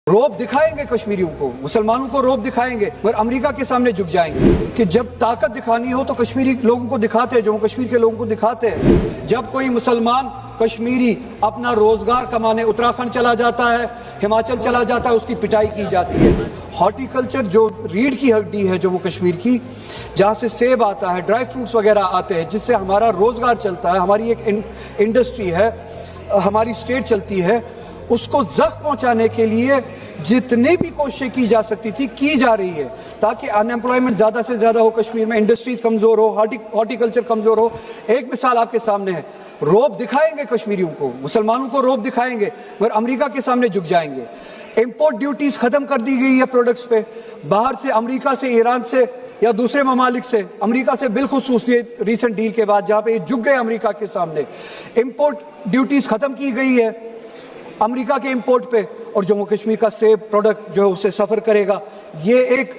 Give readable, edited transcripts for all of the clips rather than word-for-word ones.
रोब दिखाएंगे कश्मीरियों को, मुसलमानों को रोब दिखाएंगे, मगर अमेरिका के सामने झुक जाएंगे कि जब ताकत दिखानी हो तो कश्मीरी लोगों को दिखाते हैं, जम्मू कश्मीर के लोगों को दिखाते हैं। जब कोई मुसलमान कश्मीरी अपना रोजगार कमाने उत्तराखंड चला जाता है, हिमाचल चला जाता है, उसकी पिटाई की जाती है। हॉर्टिकल्चर जो रीढ़ की हड्डी है जम्मू कश्मीर की, जहाँ से सेब आता है, ड्राई फ्रूट्स वगैरह आते हैं, जिससे हमारा रोजगार चलता है, हमारी एक इंडस्ट्री है, हमारी स्टेट चलती है, उसको जख्म पहुंचाने के लिए जितनी भी कोशिशें की जा सकती थी की जा रही है, ताकि अनएम्प्लॉयमेंट ज़्यादा से ज़्यादा हो कश्मीर में, इंडस्ट्रीज कमज़ोर हो, हॉर्टिकल्चर कमज़ोर हो। एक मिसाल आपके सामने है, रोब दिखाएंगे कश्मीरियों को, मुसलमानों को रोब दिखाएंगे, मगर अमेरिका के सामने झुक जाएंगे। इम्पोर्ट ड्यूटीज़ ख़त्म कर दी गई है प्रोडक्ट्स पे, बाहर से, अमेरिका से, ईरान से या दूसरे ममालिक से। अमेरिका से बिलखुसूस ये रिसेंट डील के बाद जहाँ पे ये झुक गए अमेरिका के सामने, इम्पोर्ट ड्यूटीज़ ख़त्म की गई है अमेरिका के इंपोर्ट पे, और जम्मू कश्मीर का सेब प्रोडक्ट जो है उससे सफ़र करेगा। ये एक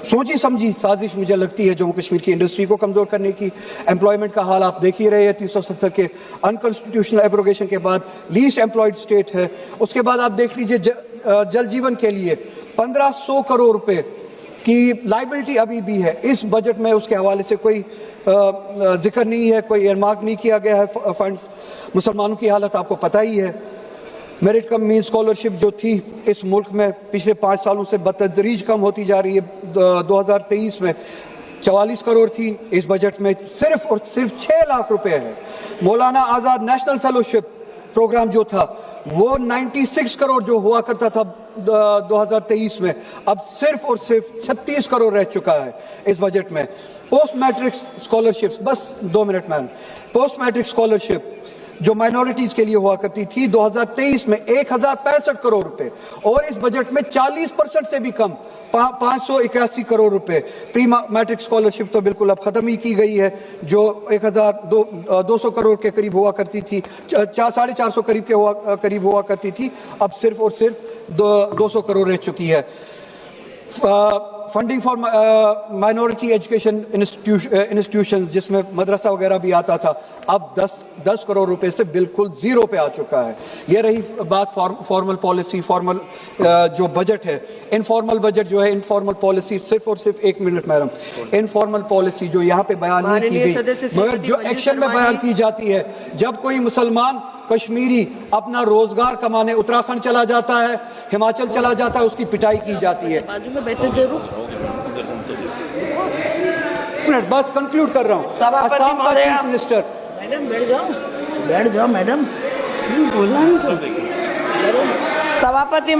सोची समझी साजिश मुझे लगती है जम्मू कश्मीर की इंडस्ट्री को कमज़ोर करने की। एम्प्लॉयमेंट का हाल आप देख ही रहे हैं, 370 के अनकॉन्स्टिट्यूशनल एब्रोगेशन के बाद लीस्ट एम्प्लॉयड स्टेट है। उसके बाद आप देख लीजिए जल जीवन के लिए 1500 करोड़ रुपए की लाइबिलिटी अभी भी है इस बजट में, उसके हवाले से कोई जिक्र नहीं है, कोई एयरमार्क नहीं किया गया है फंड्स। मुसलमानों की हालत आपको पता ही है, मेरिट कम मीन स्कॉलरशिप जो थी इस मुल्क में पिछले 5 सालों से बतदरीज कम होती जा रही है। 2023 में 44 करोड़ थी, इस बजट में सिर्फ और सिर्फ 6 लाख रुपए है। मौलाना आज़ाद नेशनल फेलोशिप प्रोग्राम जो था वो 96 करोड़ जो हुआ करता था 2023 में, अब सिर्फ और सिर्फ 36 करोड़ रह चुका है इस बजट में। पोस्ट मैट्रिक स्कॉलरशिप्स, बस 2 minute ma'am, post matric scholarship जो माइनॉरिटीज के लिए हुआ करती थी 2023 में 1065 करोड़ रुपए, और इस बजट में 40% से भी कम 581 करोड़ रुपए। प्री मैट्रिक स्कॉलरशिप तो बिल्कुल अब खत्म ही की गई है, जो 1200 करोड़ के करीब हुआ करती थी, 450 करीब हुआ करती थी, अब सिर्फ और सिर्फ 200 करोड़ रह चुकी है। Funding for minority education institutions, जिसमें मदरसा वगैरह भी आता था, अब 10 करोड़ रुपए से बिल्कुल जीरो पे आ चुका है। ये रही बात फॉर्मल पॉलिसी, फॉर्मल जो बजट है। इनफॉर्मल बजट जो है, इनफॉर्मल पॉलिसी, सिर्फ और सिर्फ 1 मिनट मैडम, इनफॉर्मल पॉलिसी जो यहाँ पे बयान नहीं की गई, मगर जो एक्शन में बयान की जाती है, जब कोई मुसलमान कश्मीरी अपना रोजगार कमाने उत्तराखंड चला जाता है, हिमाचल चला जाता है, उसकी पिटाई की जाती है। बाजू में बैठे जरूर, बस कंक्लूड कर रहा हूँ। असम का चीफ मिनिस्टर, मैडम बैठ जाओ मैडम, बोलना नहीं तो। सभापति